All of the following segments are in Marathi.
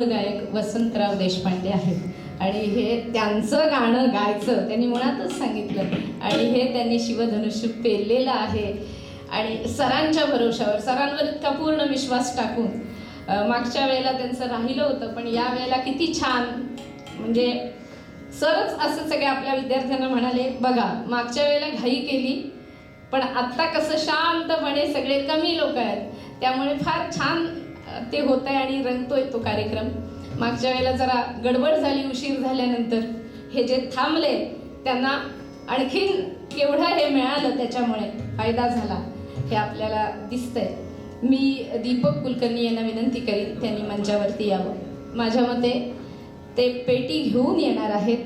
गायक वसंतराव देशपांडे आहेत आणि हे त्यांचं गाणं गायचं त्यांनी मुळातच सांगितलं आणि हे त्यांनी शिवधनुष्य पेरलेलं आहे आणि सरांच्या भरोशावर सरांवर इतका पूर्ण विश्वास टाकून मागच्या वेळेला त्यांचं राहिलं होतं, पण या वेळेला किती छान, म्हणजे सरच असं सगळ्या आपल्या विद्यार्थ्यांना म्हणाले, बघा मागच्या वेळेला घाई केली पण आत्ता कसं शांतपणे सगळे कमी लोक आहेत त्यामुळे फार छान ते होत आहे आणि रंगतोय तो कार्यक्रम. मागच्या वेळेला जरा गडबड झाली, उशीर झाल्यानंतर हे जे थांबले त्यांना आणखीन केवढं हे मिळालं, त्याच्यामुळे फायदा झाला हे आपल्याला दिसतंय. मी दीपक कुलकर्णी यांना विनंती करीन त्यांनी मंचावरती यावं. माझ्या मते ते पेटी घेऊन येणार आहेत.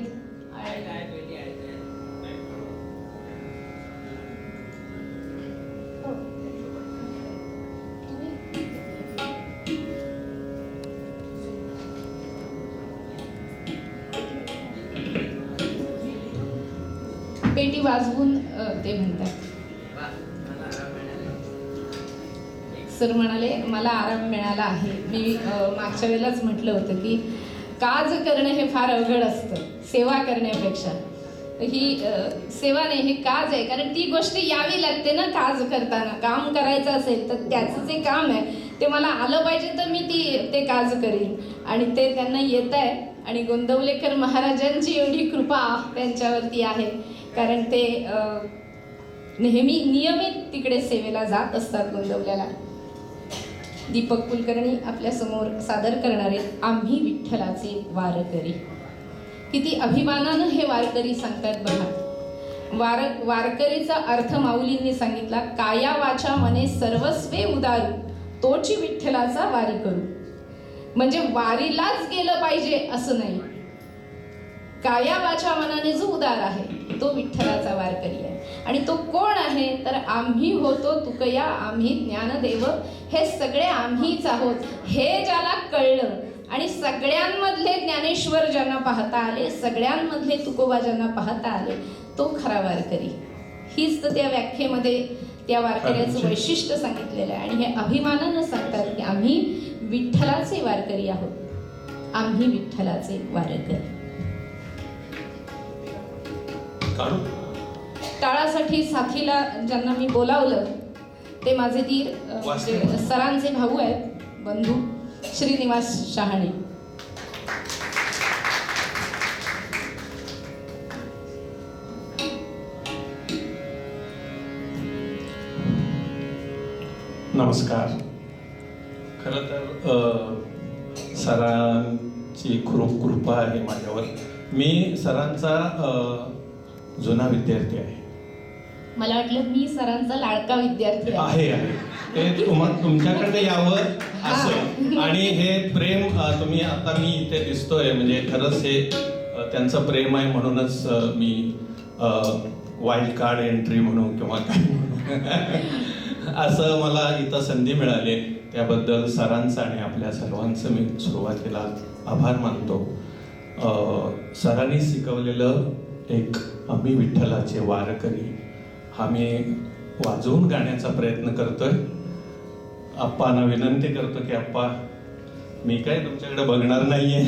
पेटी वाजवून ते म्हणतात. सर म्हणाले मला आराम मिळाला आहे. मी मागच्या वेळेलाच म्हटलं होतं की काज करणं हे फार अवघड असतं सेवा करण्यापेक्षा. ही सेवा नाही, हे काज आहे, कारण ती गोष्ट यावी लागते ना. काज करताना काम करायचं असेल तर त्याचं जे काम आहे ते मला आलं पाहिजे, तर मी ते काज करीन आणि ते त्यांना येत आहे. आणि गोंदवलेकर महाराजांची एवढी कृपा त्यांच्यावरती आहे, कारण ते नेहमी नियमित तिकडे सेवेला जात असतात गोंदवल्याला. दीपक कुलकर्णी आपल्या समोर सादर करणारे आम्ही विठ्ठलाचे वारकरी. किती अभिमानानं हे वारकरी सांगतात बघा. वारकरीचा अर्थ माऊलींनी सांगितला, काया वाचा मने सर्वस्वे उदारू तोची विठ्ठलाचा वारी करू. म्हणजे वारीलाच गेलं पाहिजे असं नाही, काया वाचा मनाने जो उदार आहे तो विठ्ठलाचा वारकरी आहे. आणि तो कोण आहे तर आम्ही होतो तुकया आम्ही ज्ञानदेव, हे सगळे आम्हीच आहोत हे ज्याला कळलं आणि सगळ्यांमधले ज्ञानेश्वर ज्यांना पाहता आले, सगळ्यांमधले तुकोबा ज्यांना पाहता आले, तो खरा वारकरी. हीच तर त्या व्याख्येमध्ये त्या वारकऱ्याचं वैशिष्ट्य सांगितलेलं आहे. आणि हे अभिमानानं सांगतात की आम्ही विठ्ठलाचे वारकरी आहोत, आम्ही विठ्ठलाचे वारकरी. टाळासाठी साथीला ज्यांना मी बोलावलं ते माझे धीर सरांचे भाऊ आहेत, बंधू श्रीनिवास शहाणे. नमस्कार. खरं तर सरांची खूप कृपा आहे माझ्यावर. मी सरांचा जुना विद्यार्थी आहे. मला वाटलं मी सरांचा लाडका विद्यार्थी आहे. ते तुमच्याकडे यावं असं, आणि हे प्रेम तुम्ही आता मी इथे दिसतोय म्हणजे खरंच हे त्यांचं प्रेम आहे, म्हणूनच मी वाईल्ड कार्ड एंट्री म्हणू किंवा काय म्हणू असं मला इथं संधी मिळाली. त्याबद्दल सरांचं आणि आपल्या सर्वांचं मी सुरुवातीला आभार मानतो. सरांनी शिकवलेलं एक आम्ही विठ्ठलाचे वारकरी हा मी वाजवून गाण्याचा प्रयत्न करतोय. आप्पांना विनंती करतो की आप्पा मी काय तुमच्याकडे बघणार नाहीये,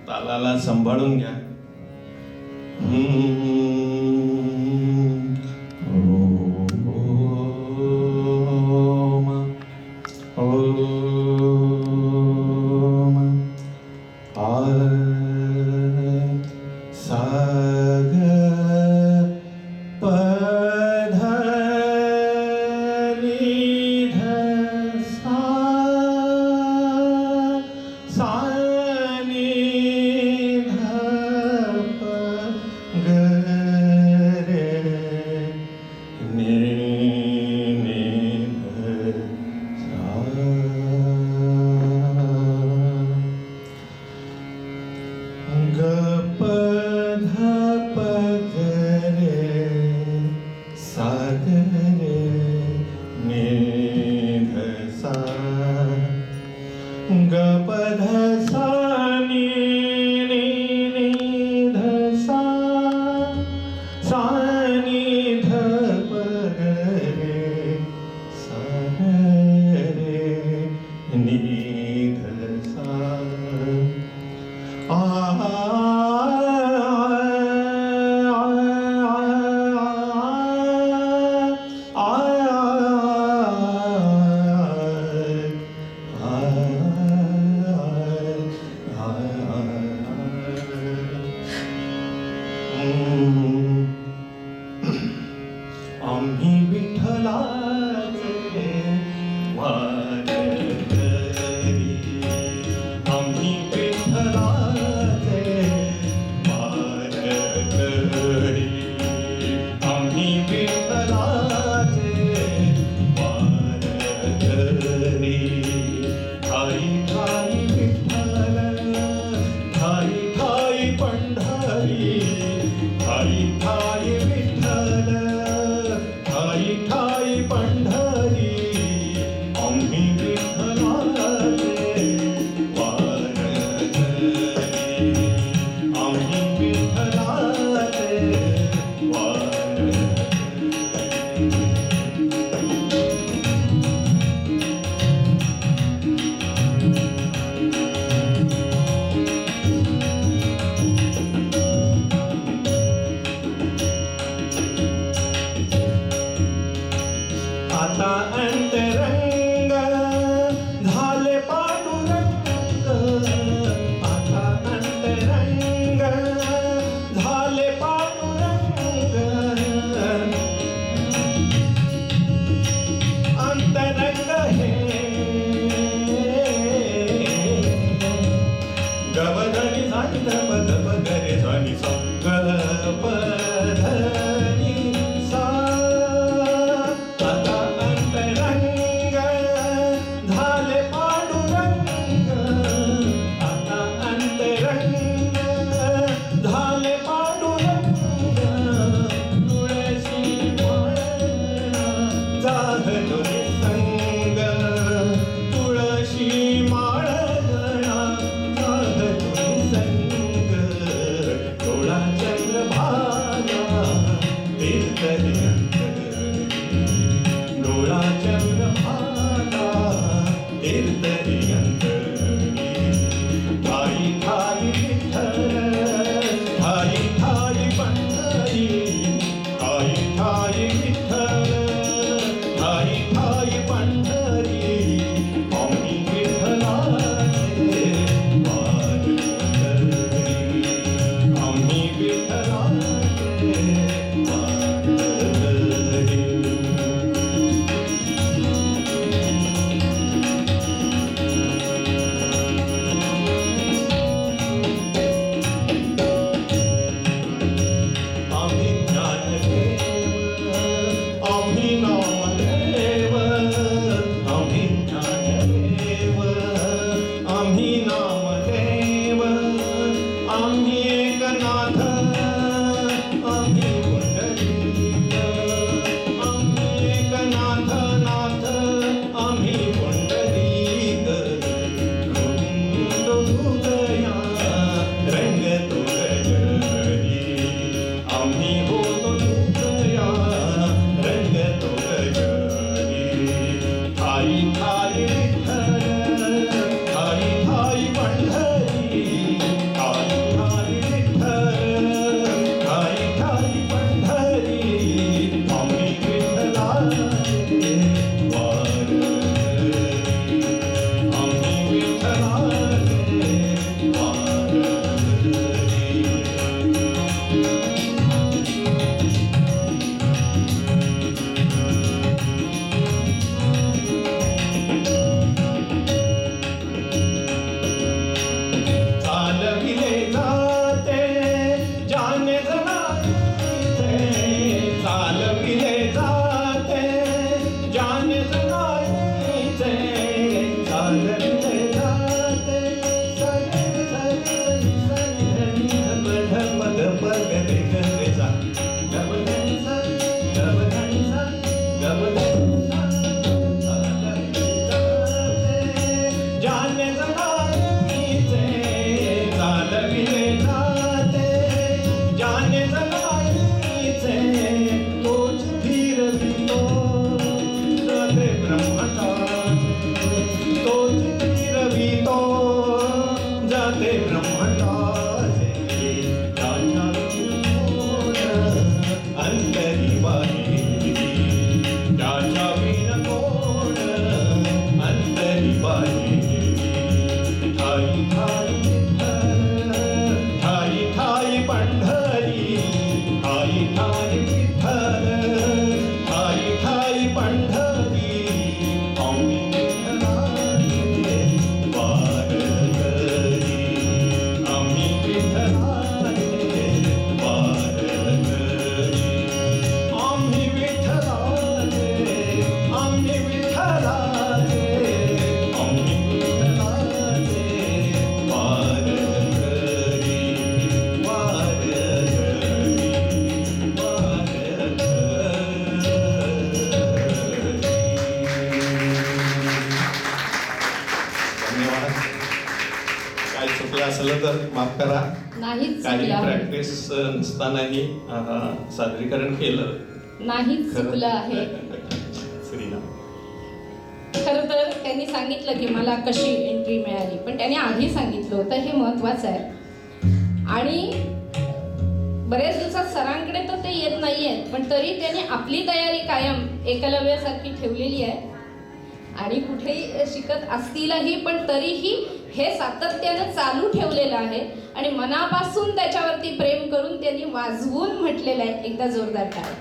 तालाला सांभाळून घ्या. सा ते ब्रह्मांडाचे त्याच्या कोण अंतरी बाहेरी त्याच्या विण कोण अंतरी बाहेरी ठाई ठाई विठ्ठल ठाई ठाई पंढरी ठाई ठाई विठ्ठल ठाई ठाई पंढरी आम्ही विठ्ठलाचे वारकरी आम्ही विठ्ठलाचे वारकरी आम्ही विठ्ठलाचे आम्ही विठ्ठलाचे आम्ही विठ्ठलाचे वारकरी धन्यवाद. काय चुकलं असलं तर माफ करा. नाहीच काही चुकलं आहे. प्रॅक्टिस नसतानाही सादरीकरण केलं. नाहीच चुकलं आहे. श्रीराम. खरं तर त्यांनी सांगितलं की मला कशी एंट्री मिळाली, पण त्यांनी आधी सांगितलं होतं, हे महत्वाचं आहे. आणि बऱ्याच दिवसात सरांकडे तर ते येत नाहीयेत, पण तरी त्यांनी आपली तयारी कायम एकलव्यासारखी ठेवलेली आहे. आणि कुठेही शिकत असतीलही, पण तरीही हे सातत्यानं चालू ठेवलेलं आहे आणि मनापासून त्याच्यावरती प्रेम करून त्यांनी वाजवून म्हटलेलं आहे. एकदा जोरदार टाळ्या.